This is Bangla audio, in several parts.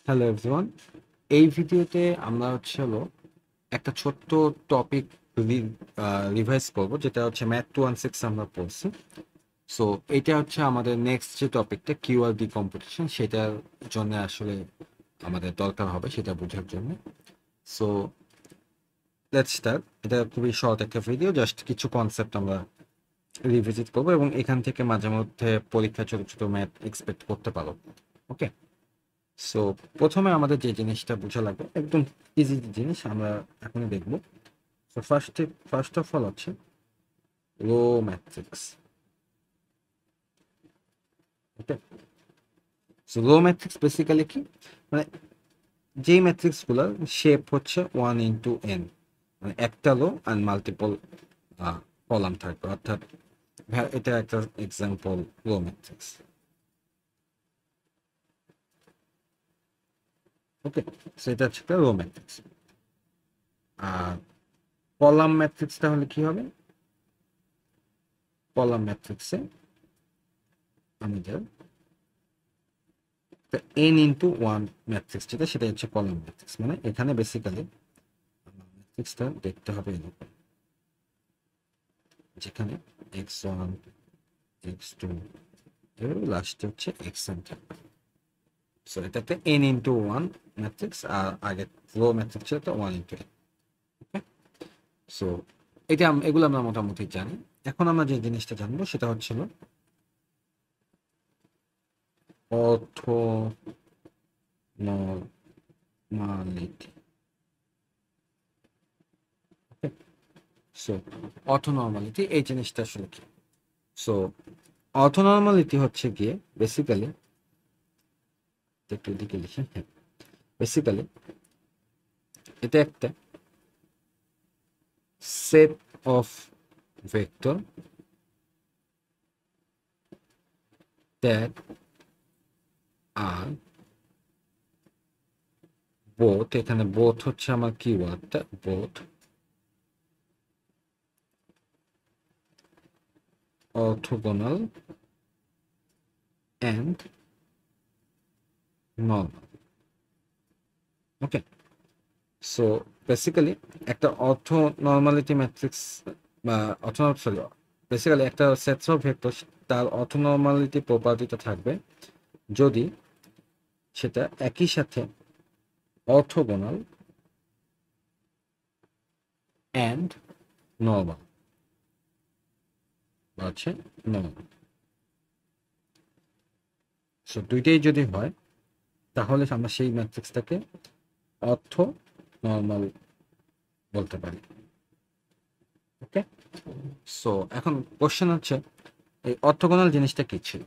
Hello everyone. এই ভিডিওতে আমরা হলো একটা ছোট্ট টপিক রিভাইজ করব, যেটা হচ্ছে ম্যাথ 216 আমরা পড়ছি। সো এটা হচ্ছে আমাদের নেক্সট যে টপিকটা কিউআর ডিকম্পোজিশন, সেটার জন্য আসলে আমাদের দরকার হবে সেটা বোঝার জন্য। So let's start. এটা খুবই শর্ট একটা ভিডিও, জাস্ট কিছু কনসেপ্ট আমরা রিভিজিট করবো এবং এখান থেকে মাঝে মধ্যে পরীক্ষা ছোট ছোট ম্যাথ এক্সপেক্ট করতে পারো। ওকে। সো প্রথমে আমাদের যে জিনিসটা বোঝা লাগবে, একদম ইজি জিনিস আমরা এখনই দেখবো। সো ফার্স্ট অফ অল হচ্ছে রো ম্যাট্রিক্স। ওকে। সো রো ম্যাট্রিক্স বেসিক্যালি কি, মানে যেই ম্যাট্রিক্স গুলোর শেপ হচ্ছে 1 into n, মানে একটা রো অ্যান্ড মাল্টিপল কলাম থাকবে, অর্থাৎ এটা একটা এক্সাম্পল রো ম্যাট্রিক্স। ওকে। সো এটা হচ্ছে একটা রো ম্যাট্রিক্স। আর কলাম ম্যাট্রিক্সটা হলে কি হবে? কলাম ম্যাট্রিক্সে আমাদের এন ইন্টু ওয়ান ম্যাট্রিক্স যেটা, সেটা হচ্ছে কলাম ম্যাট্রিক্স। মানে এখানে বেসিক্যালি ম্যাট্রিক্সটা দেখতে হবে এরকম, যেখানে x1 x2 এর লাস্টে হচ্ছে xn থাকবে। সো এটা একটা n ইন্টু ওয়ান ম্যাট্রিক্স, আর আগে রো ম্যাট্রিক্স ছিল এটা 1 into n। ওকে। সো এটা এগুলো আমরা মোটামুটি জানি। এখন আমরা যে জিনিসটা জানবো সেটা হচ্ছিল অর্থোনর্মালিটি। সো অর্থোনর্মালিটি এই জিনিসটা আসলে কি? সো অর্থোনর্মালিটি হচ্ছে গিয়ে বেসিক্যালি, একটু এদিকে লিখি, হ্যাঁ, বেসিক্যালি এটা একটা সেট অফ ভেক্টর দ্যাট আর বোথ, এখানে বোথ হচ্ছে আমার কিওয়ার্ডটা, both orthogonal and normal. Okay. So basically একটা অর্থোনর্মালিটি ম্যাট্রিক্স বা সরি, বেসিক্যালি একটা সেট অফ ভেক্টর, তার অর্থোনর্মালিটি প্রপার্টিটা থাকবে যদি সেটা একই সাথে অর্থোগোনাল অ্যান্ড নর্মাল আছে, নর্মাল। সো দুইটাই যদি হয় তাহলে আমরা সেই ম্যাট্রিক্সটাকে অর্থ নর্মাল বলতে পারি। ওকে। সো এখন কোশ্চেন হচ্ছে, এই অর্থোগোনাল জিনিসটা কি ছিল?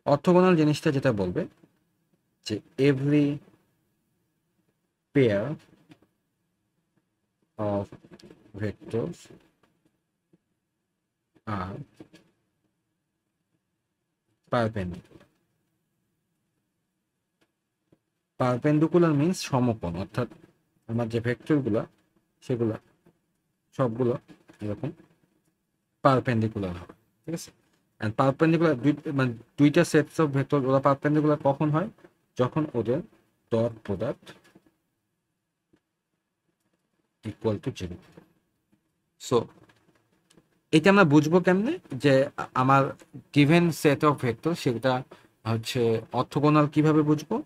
অর্থোগোনাল জিনিসটা যেটা বলবে যে every pair of vectors R perpendicular. Perpendicular means সমকোণ, অর্থাৎ আমার যে ভেক্টরগুলো সেগুলো সবগুলো এরকম পারপেন্ডিকুলার হবে। ঠিক আছে। এন্ড পারপেন্ডিকুলার মানে দুইটা সেটস অফ ভেক্টর, ওরা পারপেন্ডিকুলার কখন হয়? যখন ওদের dot product equal to 0। So এটা আমরা বুঝবো কেমনে যে আমার গিভেন সেট অফ ভেক্টর সেটা হচ্ছে অর্থোগোনাল, কিভাবে বুঝবো?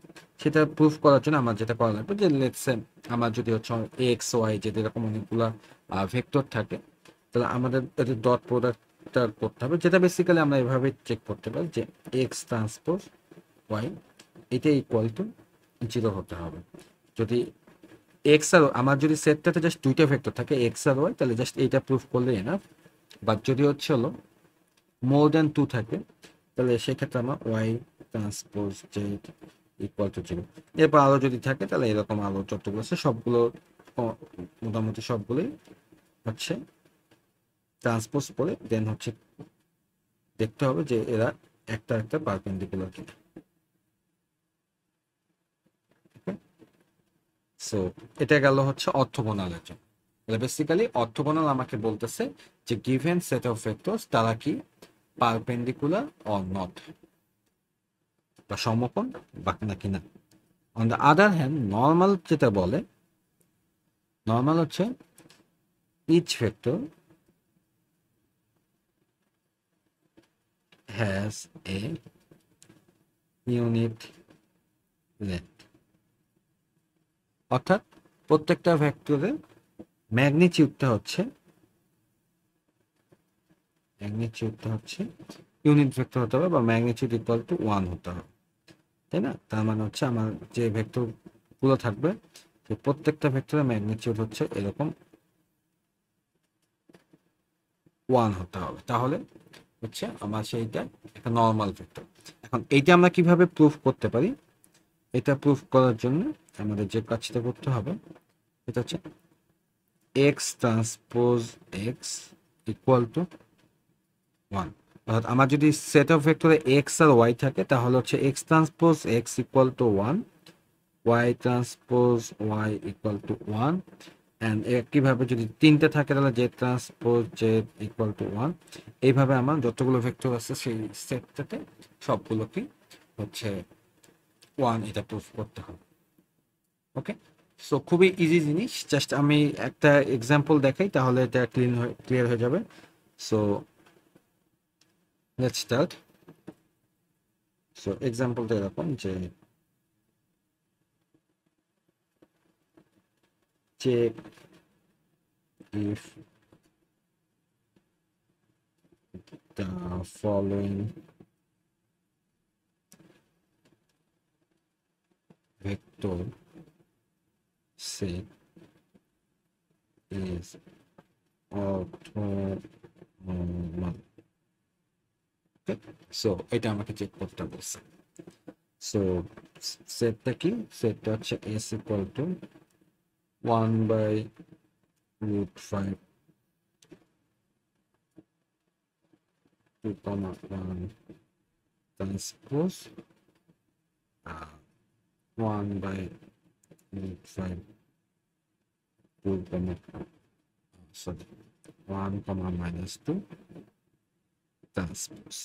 সেটা প্রুফ করার জন্য আমার যেটা করা লাগবে, যে লেটস সে আমার যদি হচ্ছে এক্স ওয়াই যদি এরকম অনেকগুলা ভেক্টর থাকে, তাহলে আমাদের এদের ডট প্রোডাক্টটা করতে হবে, যেটা বেসিক্যালি আমরা এভাবে চেক করতে পারি যে এক্স ট্রান্সপোজ ওয়াই এটা ইকুয়াল টু 0 হতে হবে। যদি এক্স আর আমার যদি সেটটাতে জাস্ট দুইটা ভেক্টর থাকে এক্স আর ওয়াই, তাহলে জাস্ট এইটা প্রুফ করলে এনাফ। বাট যদি হচ্ছে হলো মোর দ্যান 2 থাকে, তাহলে সেক্ষেত্রে আমার Y transpose Z equal to 0। এরপর আরো যদি থাকে তাহলে এরকম আরো যতগুলো আছে সবগুলো মোটামুটি সবগুলোই হচ্ছে ট্রান্সপোজ করে দেন হচ্ছে দেখতে হবে যে এরা একটা একটা পারপেন্ডিকুলার কিনা। সো এটা গেল হচ্ছে অর্থোগোনালের জন্য। তাহলে বেসিক্যালি অর্থোগোনাল আমাকে বলতেছে যে গিভেন সেট অফ ভেক্টরস তারা কি পারপেন্ডিকুলার অর নট, বা সমকোণ বা নাকি না। On the other hand normal যেটা বলে, নর্মাল হচ্ছে each vector has a unit length, অর্থাৎ প্রত্যেকটা ভেক্টরের ম্যাগনিটিউডটা হচ্ছে ইউনিট ভেক্টর হতে হবে বা ম্যাগনিটিউড ইকুয়াল টু 1 হতে হবে, তাই না? তার মানে হচ্ছে আমার যে ভেক্টর গুলো থাকবে যে প্রত্যেকটা ভেক্টরের ম্যাগনিটিউড হচ্ছে এরকম 1 হতে হবে, তাহলে হচ্ছে আমার সেইটা একটা নর্মাল ভেক্টর। এখন এইটা আমরা কিভাবে প্রুফ করতে পারি? এটা প্রুফ করার জন্য আমাদের যে কাজটা করতে হবে এটা হচ্ছে X transpose X equal to 1। অর্থাৎ আমার যদি সেট অফ ভেক্টরে এক্স আর ওয়াই থাকে তাহলে হচ্ছে X transpose X equal to 1, Y transpose Y equal to 1, and একইভাবে যদি তিনটে থাকে তাহলে Z transpose Z equal to 1। এইভাবে আমার যতগুলো ভেক্টর আছে সেই সেটটাতে সবগুলোকে হচ্ছে 1 এটা প্রুফ করতে হবে। ওকে, সো খুবই ইজি জিনিস, জাস্ট আমি একটা এক্সাম্পল দেখাই তাহলে এটা ক্লিয়ার হয়ে যাবে। So let's start. সো এক্সাম্পলটা এরকম যে check if the following vector set is orthonormal. Okay, so এটা আমাকে চেক করতে বলছে। সো সেটটা কি? সেটটা হচ্ছে s equal to 1/√5 2, 1 transpose 1/√5 2, sorry 1, -2 transpose।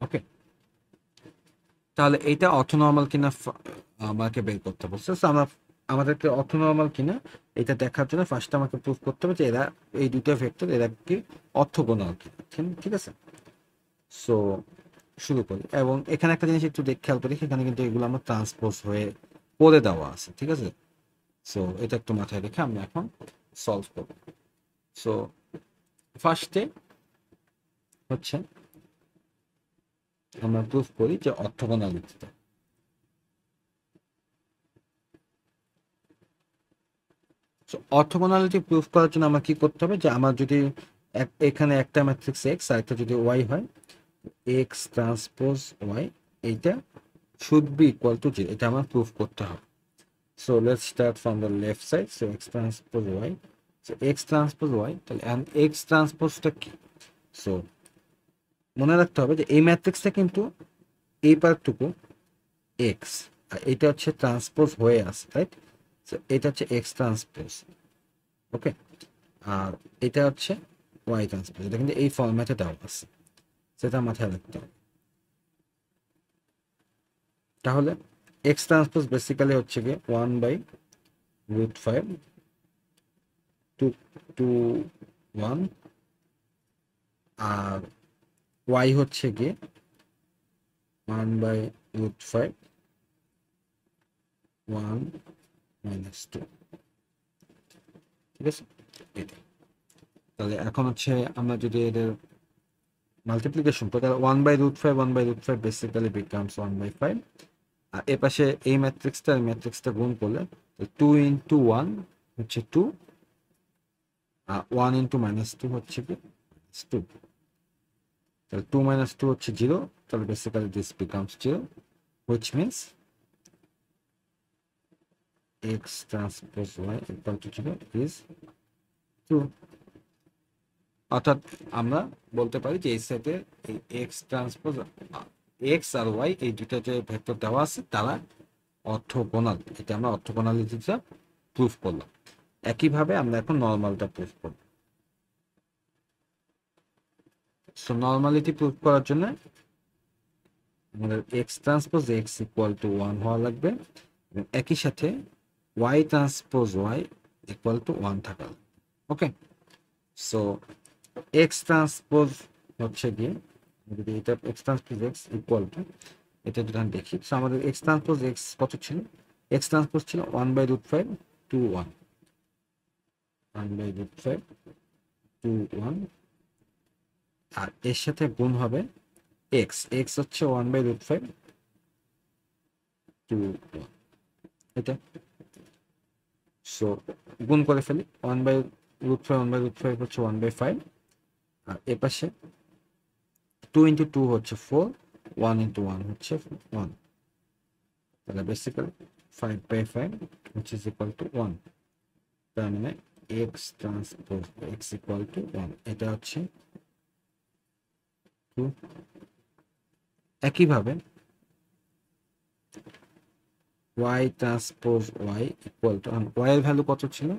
ওকে, তাহলে এইটা অর্থোনর্মাল কিনা আমাকে বের করতে বলছে। সো আমাদেরকে অর্থোনর্মাল কিনা এটা দেখার জন্য ফার্স্ট আমাকে প্রুফ করতে হবে যে এরা এই দুটো ভেক্টর এরা কি অর্থোগোনাল কিনা, ঠিক আছে? সো শুরু করি, এবং এখানে একটা জিনিস একটু খেয়াল করি, এখানে কিন্তু এগুলো আমার ট্রান্সপোজ হয়ে করে দেওয়া আছে, ঠিক আছে? সো এটা একটু মাথায় রেখে আমি এখন সলভ করব। সো ফার্স্টে হচ্ছে আমরা প্রুফ করি যে অর্থোগোনালিটিটা। সো অর্থোগোনালিটি প্রুফ করার জন্য আমার কি করতে হবে, যে আমার যদি এখানে একটা ম্যাট্রিক্স এক্স আর একটা যদি ওয়াই হয়, এক্স ট্রান্সপোজ ওয়াই এইটা শুড বি ইকুয়াল টু 0, এটা আমার প্রুফ করতে হবে। So let's start from the left side. So X transpose Y, so X transpose Y, তাহলে এক্স ট্রান্সপোজটা কি? সো মনে রাখতে হবে যে এই ম্যাট্রিক্সটা কিন্তু এই পার্টটুকু এক্স, আর এটা হচ্ছে ট্রান্সপোজ হয়ে আসে, রাইট? সো এটা হচ্ছে এক্স ট্রান্সপোজ, ওকে, আর এটা হচ্ছে ওয়াই ট্রান্সপোজ। এটা কিন্তু এই ফরম্যাটে দেওয়া আছে, সেটা মাথায় রাখতে হবে। তাহলে এক্স ট্রান্সপোজ বেসিক্যালি হচ্ছে গিয়ে 1/√5 2, 1, আর ওয়াই হচ্ছে গিয়ে 1/√5 1 - 2, ঠিক আছে? এটা তাহলে এখন হচ্ছে আমরা যদি এদের মাল্টিপ্লিকেশন করি তাহলে 1/√5 1/√5 বেসিক্যালি বিকামস 1/5, আর এ পাশে এই ম্যাট্রিক্সটা গুণ করলে 2 × 1 হচ্ছে 2, আর 1 × -2 হচ্ছে কি 2, তাহলে 2 - 2 হচ্ছে 0, তাহলে basically this becomes 0, which means x transpose y equal to 0 is 2। অর্থাৎ আমরা বলতে পারি যে এই সেটে এই এক্স ট্রান্সপোজ এক্স আর ওয়াই এই দুটো যে ভেক্টর দেওয়া আছে তারা অর্থোগোনাল। এটা আমরা অর্থোগোনালিটিটা প্রুফ করলাম। একইভাবে আমরা এখন নর্মালটা প্রুফ করব। সো নর্মালিটি প্রুফ করার জন্য আমাদের X transpose X equal to 1 হওয়া লাগবে, এবং একই সাথে Y transpose Y equal to 1 থাকা। ওকে, সো এক্স ট্রান্সপোজ হচ্ছে গিয়ে, যদি এটা x transpose X equal two, এটা যদি আমি দেখি, সো আমাদের এক্স ট্রান্সপোজ এক্স কত ছিল? এক্স ট্রান্সপোজ ছিল 1/√5 2 1, 1/√5 2 1, আর এর সাথে গুণ হবে এক্স, এক্স হচ্ছে 1/√5 2 1, এটা সো গুণ করে ফেলি, 1/√5 1/√5 হচ্ছে 1/5, আর এ পাশে 2 × 2 হচ্ছে 4, 1 × 1 হচ্ছে 1, তাহলে basically 5/5 which is equal to 1, তার মানে x transpose x equal to 1, এটা হচ্ছে 2। একইভাবে y transpose y equal to, y এর ভ্যালু কত ছিল?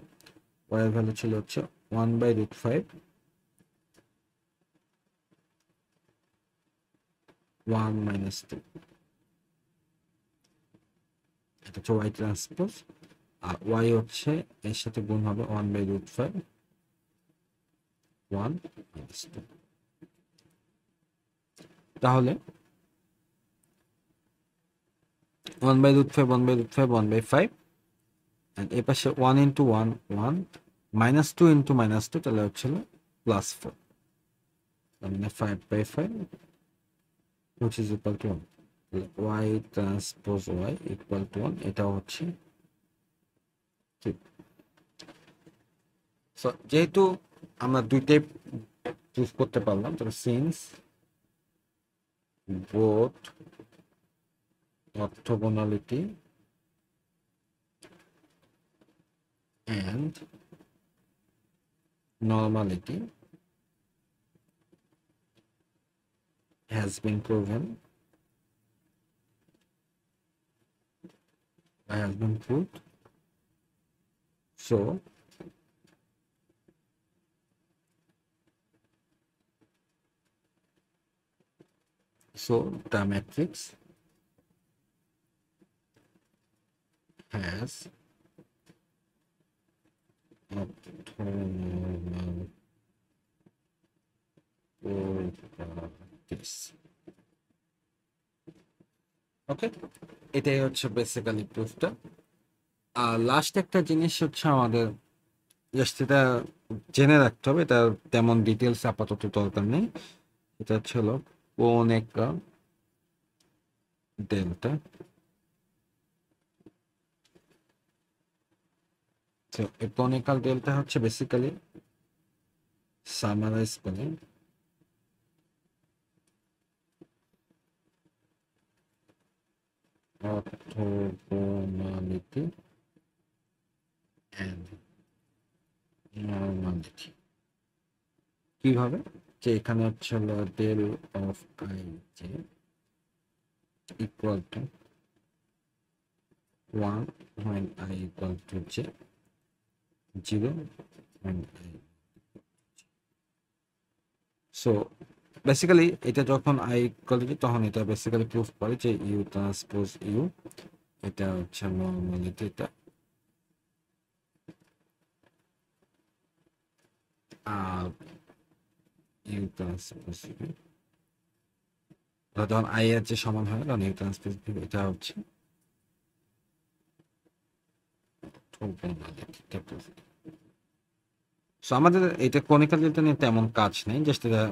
y এর ভ্যালু ছিল হচ্ছে 1/√5 1 - 2, এটা হচ্ছে y ট্রান্সপোজ, আর y হচ্ছে এর সাথে গুণ হবে 1/√5 1 - 2। তাহলে 1/√5 1/√5 1/5, and এ পাশে 1 × 1 1, -2 × -2, তাহলে হচ্ছিল +4, মানে 5/5 which is equal to 1, y transpose y equal to 1, এটাও হচ্ছে ঠিক। সো যেহেতু আমরা দুইটাই চুজ করতে পারলাম, তাহলে since both orthogonality and normality has been proven, has been proved, so the matrix has orthogonal properties. ওকে, এটাই হচ্ছে বেসিক্যালি প্রুফটা। আর লাস্ট একটা জিনিস হচ্ছে আমাদের জাস্ট এটা জেনে রাখতে হবে, এটা তেমন ডিটেলস আপাতত দরকার নেই। এটা হচ্ছে হলো কোনেকা ডেল্টা, তো এই কোনিকাল ডেল্টা হচ্ছে বেসিক্যালি সামারাইজ করে orthogonality and normality। কিভাবে? যে এখানে হচ্ছে হলো del of I J equal to 1 when I equal to j, 0 when I, so basically এটা যখন আই ইকুয়াল টু, তখন এটা বেসিক্যালি প্রুফ করে যে ইউ ট্রান্সপোজ ইউ, এটা হচ্ছে নর্মালিটি, এটা আর ইউ ট্রান্সপোজ ইউ, যখন আই এর যে সমান হয় তখন ইউ ট্রান্সপোজ ইউ, এটা হচ্ছে সো আমাদের এটা কোনিক্যাল ডেল্টা নিয়ে তেমন কাজ নেই, জাস্ট এটা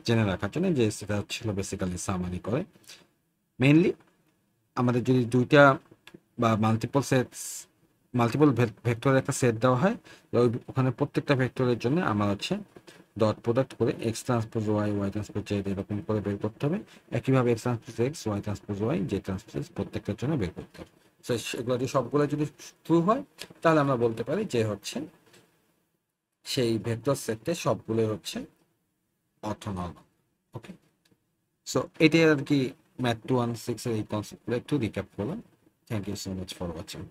জেনে রাখার জন্য যে সেটা ছিল বেসিক্যালি সামারি করে। মেইনলি আমাদের যদি দুইটা বা মাল্টিপল ভেক্টরের একটা সেট দেওয়া হয়, ওখানে প্রত্যেকটা ভেক্টরের জন্য আমার হচ্ছে ডট প্রোডাক্ট করে X transpose Y Y transpose Z এরকম করে বের করতে হবে। একইভাবে X transpose X Y transpose Y Z transpose প্রত্যেকটার জন্য বের করতে হবে। সো এগুলো যদি সবগুলো যদি ট্রু হয়, তাহলে আমরা বলতে পারি যে হচ্ছে সেই ভেক্টর সেটে সবগুলো হচ্ছে অর্থোনর্মাল। ওকে, সো এটাই আর কি ম্যাথ 216 এর এই কনসেপ্টগুলো একটু রিক্যাপ করলাম। Thank you so much for watching.